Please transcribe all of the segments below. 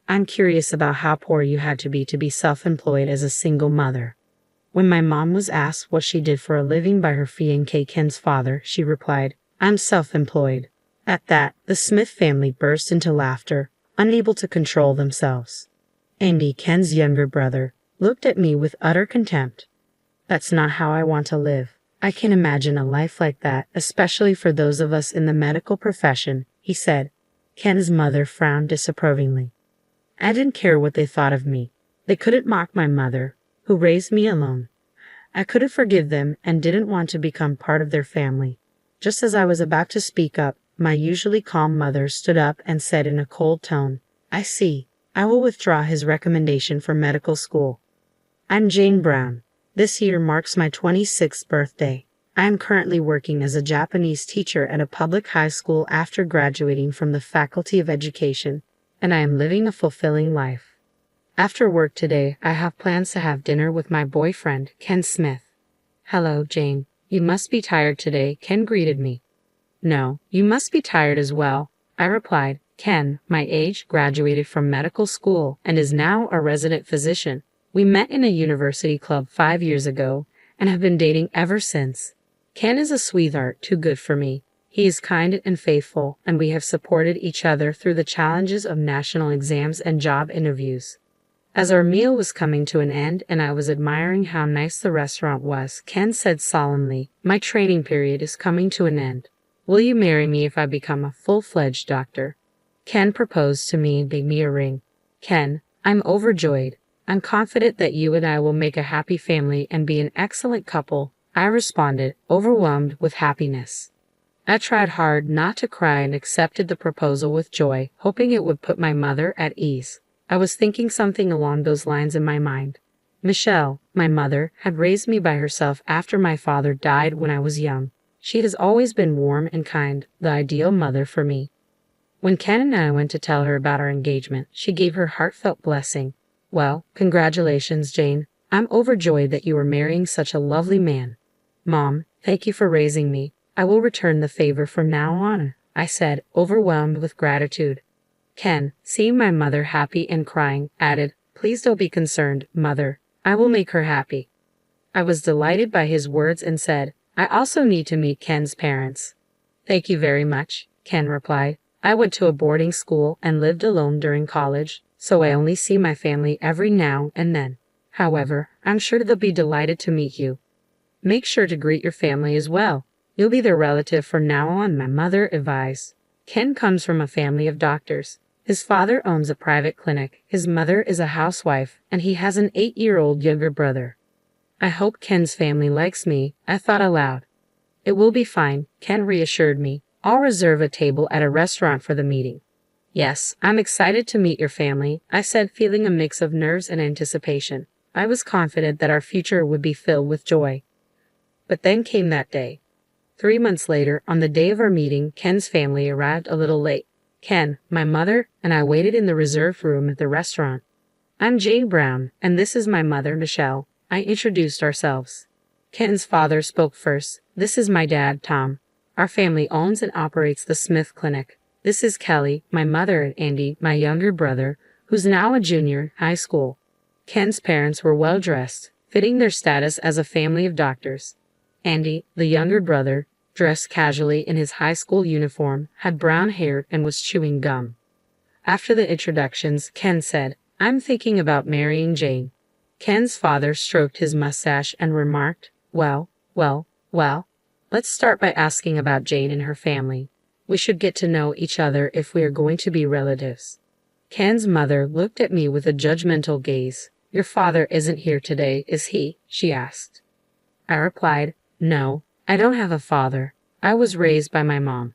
I'm curious about how poor you had to be self-employed as a single mother. When my mom was asked what she did for a living by her fiancé Ken's father, she replied, I'm self-employed. At that, the Smith family burst into laughter, unable to control themselves. Andy, Ken's younger brother, looked at me with utter contempt. That's not how I want to live. I can imagine a life like that, especially for those of us in the medical profession, he said. Ken's mother frowned disapprovingly. I didn't care what they thought of me. They couldn't mock my mother, who raised me alone. I couldn't forgive them and didn't want to become part of their family. Just as I was about to speak up, my usually calm mother stood up and said in a cold tone, I see. I will withdraw his recommendation for medical school. I'm Jane Brown. This year marks my 26th birthday. I am currently working as a Japanese teacher at a public high school after graduating from the Faculty of Education, and I am living a fulfilling life. After work today, I have plans to have dinner with my boyfriend, Ken Smith. Hello, Jane. You must be tired today, Ken greeted me. No, you must be tired as well, I replied. Ken, my age, graduated from medical school and is now a resident physician. We met in a university club 5 years ago and have been dating ever since. Ken is a sweetheart, too good for me. He is kind and faithful, and we have supported each other through the challenges of national exams and job interviews. As our meal was coming to an end and I was admiring how nice the restaurant was, Ken said solemnly, my training period is coming to an end. Will you marry me if I become a full-fledged doctor? Ken proposed to me and gave me a ring. Ken, I'm overjoyed. I'm confident that you and I will make a happy family and be an excellent couple, I responded, overwhelmed with happiness. I tried hard not to cry and accepted the proposal with joy, hoping it would put my mother at ease. I was thinking something along those lines in my mind. Michelle, my mother, had raised me by herself after my father died when I was young. She has always been warm and kind, the ideal mother for me. When Ken and I went to tell her about our engagement, she gave her heartfelt blessing. Well, congratulations, Jane. I'm overjoyed that you are marrying such a lovely man. Mom, thank you for raising me. I will return the favor from now on, I said, overwhelmed with gratitude. Ken, seeing my mother happy and crying, added, Please don't be concerned, Mother. I will make her happy. I was delighted by his words and said, I also need to meet Ken's parents. Thank you very much, Ken replied. I went to a boarding school and lived alone during college, so I only see my family every now and then. However, I'm sure they'll be delighted to meet you. Make sure to greet your family as well. You'll be their relative from now on, my mother advised. Ken comes from a family of doctors. His father owns a private clinic, his mother is a housewife, and he has an 8-year-old younger brother. I hope Ken's family likes me, I thought aloud. It will be fine, Ken reassured me. I'll reserve a table at a restaurant for the meeting. Yes, I'm excited to meet your family, I said, feeling a mix of nerves and anticipation. I was confident that our future would be filled with joy. But then came that day. 3 months later, on the day of our meeting, Ken's family arrived a little late. Ken, my mother, and I waited in the reserved room at the restaurant. I'm Jane Brown, and this is my mother, Michelle. I introduced ourselves. Ken's father spoke first. This is my dad, Tom. Our family owns and operates the Smith Clinic. This is Kelly, my mother, and Andy, my younger brother, who's now a junior in high school. Ken's parents were well dressed, fitting their status as a family of doctors. Andy, the younger brother, dressed casually in his high school uniform, had brown hair and was chewing gum. After the introductions, Ken said, I'm thinking about marrying Jane. Ken's father stroked his mustache and remarked, Well, let's start by asking about Jane and her family. We should get to know each other if we are going to be relatives. Ken's mother looked at me with a judgmental gaze. Your father isn't here today, is he? She asked. I replied, No, I don't have a father. I was raised by my mom.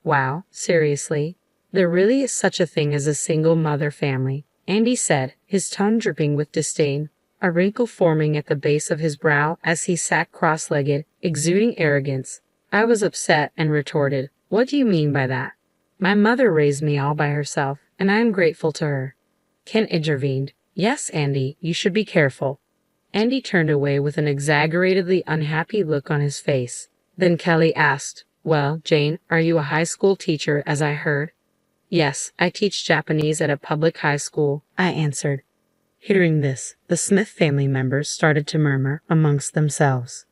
Wow, seriously? There really is such a thing as a single mother family, Andy said, his tone dripping with disdain, a wrinkle forming at the base of his brow as he sat cross-legged, exuding arrogance. I was upset and retorted, What do you mean by that? My mother raised me all by herself, and I am grateful to her. Ken intervened. Yes, Andy, you should be careful. Andy turned away with an exaggeratedly unhappy look on his face. Then Kelly asked, Well, Jane, are you a high school teacher, as I heard? Yes, I teach Japanese at a public high school, I answered. Hearing this, the Smith family members started to murmur amongst themselves.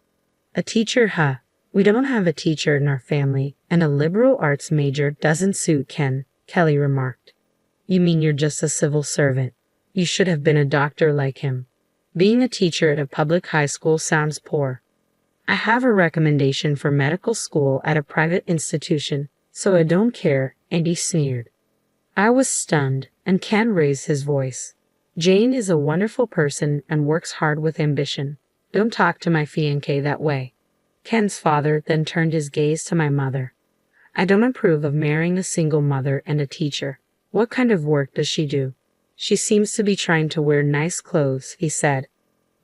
A teacher, huh? We don't have a teacher in our family, and a liberal arts major doesn't suit Ken, Kelly remarked. You mean you're just a civil servant? You should have been a doctor like him. Being a teacher at a public high school sounds poor. I have a recommendation for medical school at a private institution, so I don't care, Andy sneered. I was stunned, and Ken raised his voice. Jane is a wonderful person and works hard with ambition. Don't talk to my fiancé that way. Ken's father then turned his gaze to my mother. I don't approve of marrying a single mother and a teacher. What kind of work does she do? She seems to be trying to wear nice clothes, he said.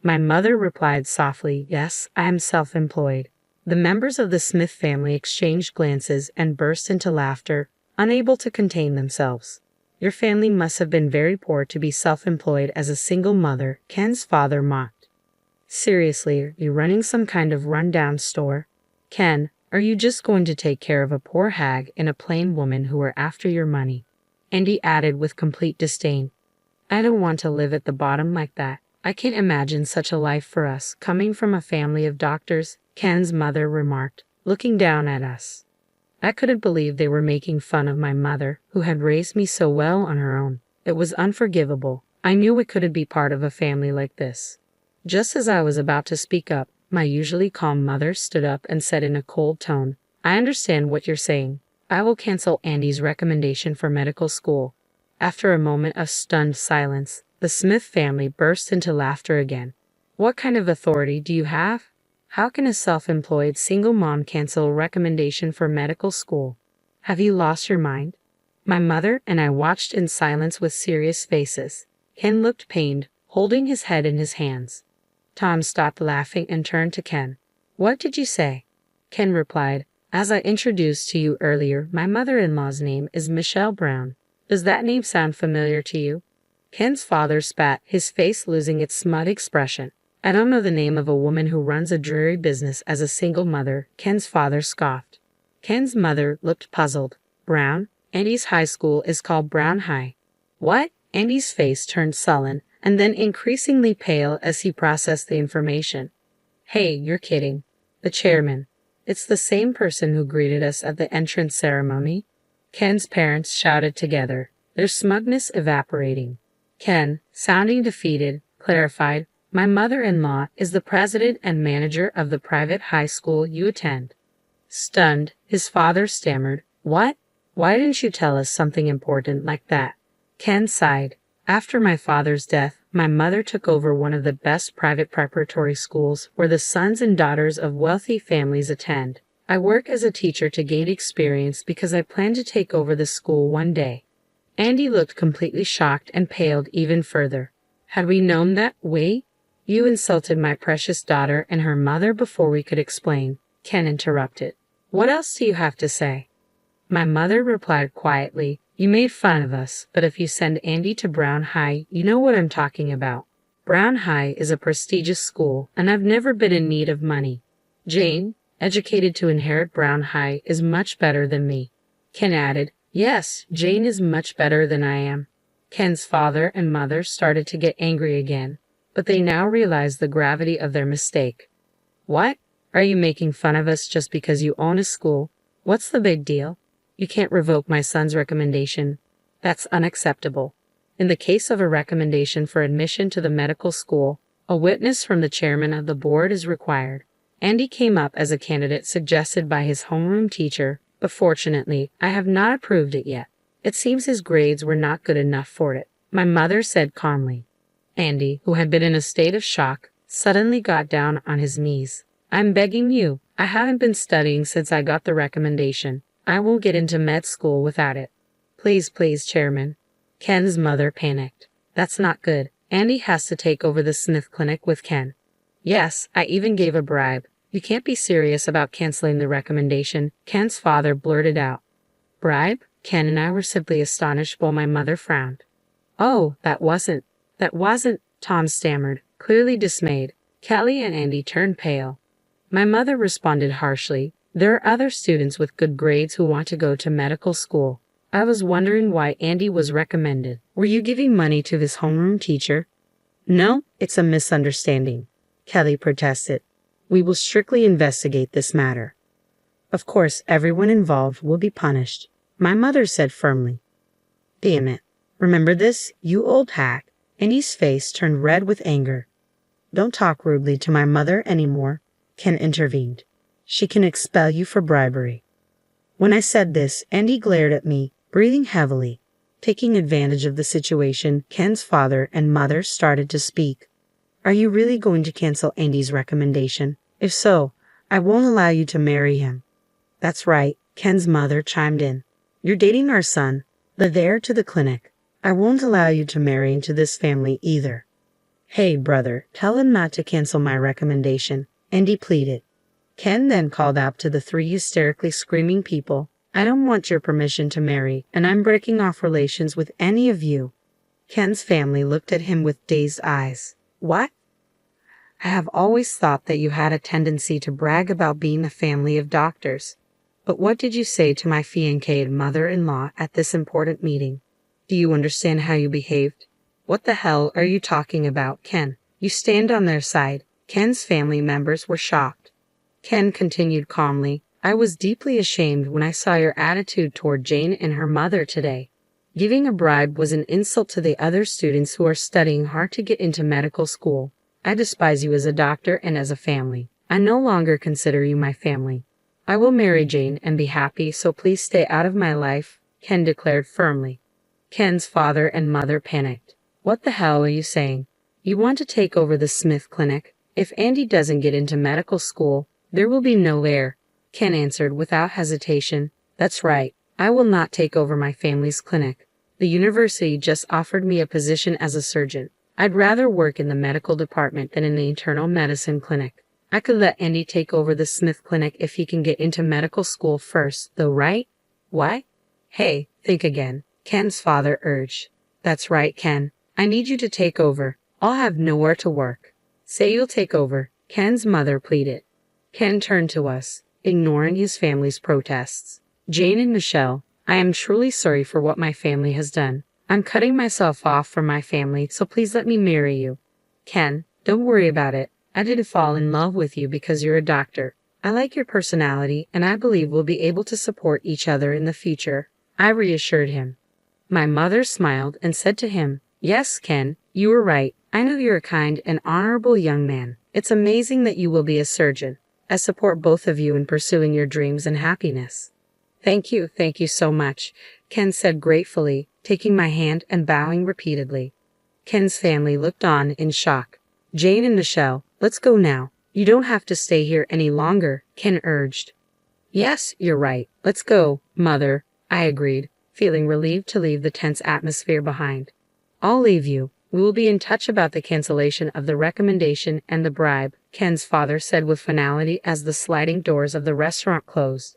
My mother replied softly, yes, I am self-employed. The members of the Smith family exchanged glances and burst into laughter, unable to contain themselves. Your family must have been very poor to be self-employed as a single mother, Ken's father mocked. Seriously, are you running some kind of run-down store? Ken, are you just going to take care of a poor hag and a plain woman who are after your money? Andy added with complete disdain. I don't want to live at the bottom like that. I can't imagine such a life for us, coming from a family of doctors, Ken's mother remarked, looking down at us. I couldn't believe they were making fun of my mother, who had raised me so well on her own. It was unforgivable. I knew we couldn't be part of a family like this. Just as I was about to speak up, my usually calm mother stood up and said in a cold tone, I understand what you're saying. I will cancel Andy's recommendation for medical school. After a moment of stunned silence, the Smith family burst into laughter again. What kind of authority do you have? How can a self-employed single mom cancel a recommendation for medical school? Have you lost your mind? My mother and I watched in silence with serious faces. Ken looked pained, holding his head in his hands. Tom stopped laughing and turned to Ken. What did you say? Ken replied, as I introduced to you earlier, my mother-in-law's name is Michelle Brown. Does that name sound familiar to you? Ken's father spat, his face losing its smug expression. I don't know the name of a woman who runs a dreary business as a single mother, Ken's father scoffed. Ken's mother looked puzzled. Brown? Andy's high school is called Brown High. What? Andy's face turned sullen, and then increasingly pale as he processed the information. Hey, you're kidding. The chairman. It's the same person who greeted us at the entrance ceremony. Ken's parents shouted together, their smugness evaporating. Ken, sounding defeated, clarified, my mother-in-law is the president and manager of the private high school you attend. Stunned, his father stammered, what? Why didn't you tell us something important like that? Ken sighed. After my father's death, my mother took over one of the best private preparatory schools where the sons and daughters of wealthy families attend. I work as a teacher to gain experience because I plan to take over the school one day. Andy looked completely shocked and paled even further. Had we known that, wait? You insulted my precious daughter and her mother before we could explain, Ken interrupted. What else do you have to say? My mother replied quietly, you made fun of us, but if you send Andy to Brown High, you know what I'm talking about. Brown High is a prestigious school, and I've never been in need of money. Jane, educated to inherit Brown High, is much better than me. Ken added, yes, Jane is much better than I am. Ken's father and mother started to get angry again, but they now realized the gravity of their mistake. What? Are you making fun of us just because you own a school? What's the big deal? You can't revoke my son's recommendation. That's unacceptable. In the case of a recommendation for admission to the medical school, a witness from the chairman of the board is required. Andy came up as a candidate suggested by his homeroom teacher, but fortunately, I have not approved it yet. It seems his grades were not good enough for it, my mother said calmly. Andy, who had been in a state of shock, suddenly got down on his knees. I'm begging you. I haven't been studying since I got the recommendation. I won't get into med school without it. Please, please, Chairman. Ken's mother panicked. That's not good. Andy has to take over the Smith Clinic with Ken. Yes, I even gave a bribe. You can't be serious about canceling the recommendation, Ken's father blurted out. Bribe? Ken and I were simply astonished while my mother frowned. Oh, that wasn't, Tom stammered, clearly dismayed. Kelly and Andy turned pale. My mother responded harshly, there are other students with good grades who want to go to medical school. I was wondering why Andy was recommended. Were you giving money to this homeroom teacher? No, it's a misunderstanding, Kelly protested. We will strictly investigate this matter. Of course, everyone involved will be punished, my mother said firmly. Damn it. Remember this, you old hack? Andy's face turned red with anger. Don't talk rudely to my mother anymore, Ken intervened. She can expel you for bribery. When I said this, Andy glared at me, breathing heavily. Taking advantage of the situation, Ken's father and mother started to speak. Are you really going to cancel Andy's recommendation? If so, I won't allow you to marry him. That's right, Ken's mother chimed in. You're dating our son, the heir to the clinic. I won't allow you to marry into this family either. Hey, brother, tell him not to cancel my recommendation, Andy pleaded. Ken then called out to the three hysterically screaming people, I don't want your permission to marry, and I'm breaking off relations with any of you. Ken's family looked at him with dazed eyes. What? I have always thought that you had a tendency to brag about being a family of doctors. But what did you say to my fiancéed mother-in-law at this important meeting? Do you understand how you behaved? What the hell are you talking about, Ken? You stand on their side. Ken's family members were shocked. Ken continued calmly, I was deeply ashamed when I saw your attitude toward Jane and her mother today. Giving a bribe was an insult to the other students who are studying hard to get into medical school. I despise you as a doctor and as a family. I no longer consider you my family. I will marry Jane and be happy, so please stay out of my life, Ken declared firmly. Ken's father and mother panicked. What the hell are you saying? You want to take over the Smith Clinic? If Andy doesn't get into medical school, there will be no heir, Ken answered without hesitation. That's right, I will not take over my family's clinic. The university just offered me a position as a surgeon. I'd rather work in the medical department than in the internal medicine clinic. I could let Andy take over the Smith Clinic if he can get into medical school first, though, right? What? Hey, think again, Ken's father urged. That's right, Ken. I need you to take over. I'll have nowhere to work. Say you'll take over, Ken's mother pleaded. Ken turned to us, ignoring his family's protests. Jane and Michelle, I am truly sorry for what my family has done. I'm cutting myself off from my family, so please let me marry you. Ken, don't worry about it. I didn't fall in love with you because you're a doctor. I like your personality, and I believe we'll be able to support each other in the future, I reassured him. My mother smiled and said to him, Yes, Ken, you were right. I know you're a kind and honorable young man. It's amazing that you will be a surgeon. I support both of you in pursuing your dreams and happiness. Thank you so much, Ken said gratefully, taking my hand and bowing repeatedly. Ken's family looked on in shock. Jane and Michelle, let's go now. You don't have to stay here any longer, Ken urged. Yes, you're right. Let's go, Mother, I agreed, feeling relieved to leave the tense atmosphere behind. I'll leave you. We will be in touch about the cancellation of the recommendation and the bribe, Ken's father said with finality as the sliding doors of the restaurant closed.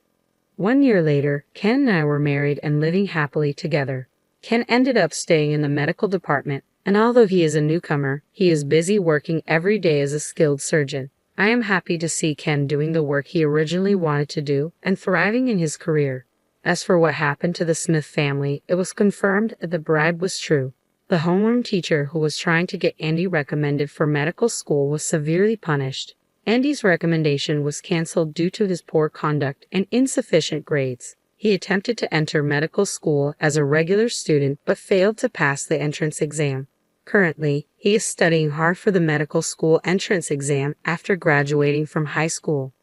1 year later, Ken and I were married and living happily together. Ken ended up staying in the medical department, and although he is a newcomer, he is busy working every day as a skilled surgeon. I am happy to see Ken doing the work he originally wanted to do and thriving in his career. As for what happened to the Smith family, it was confirmed that the bribe was true. The homeroom teacher who was trying to get Andy recommended for medical school was severely punished. Andy's recommendation was canceled due to his poor conduct and insufficient grades. He attempted to enter medical school as a regular student but failed to pass the entrance exam. Currently, he is studying hard for the medical school entrance exam after graduating from high school.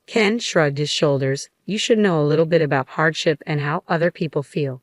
Ken shrugged his shoulders. You should know a little bit about hardship and how other people feel.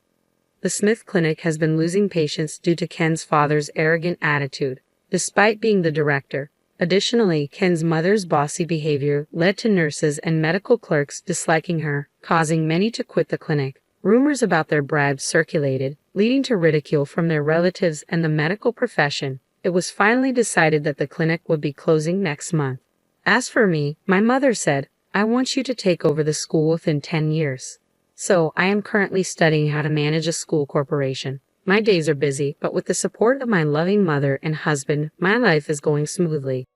The Smith Clinic has been losing patients due to Ken's father's arrogant attitude, despite being the director. Additionally, Ken's mother's bossy behavior led to nurses and medical clerks disliking her, causing many to quit the clinic. Rumors about their bribes circulated, leading to ridicule from their relatives and the medical profession. It was finally decided that the clinic would be closing next month. As for me, my mother said, I want you to take over the school within 10 years. So, I am currently studying how to manage a school corporation. My days are busy, but with the support of my loving mother and husband, my life is going smoothly.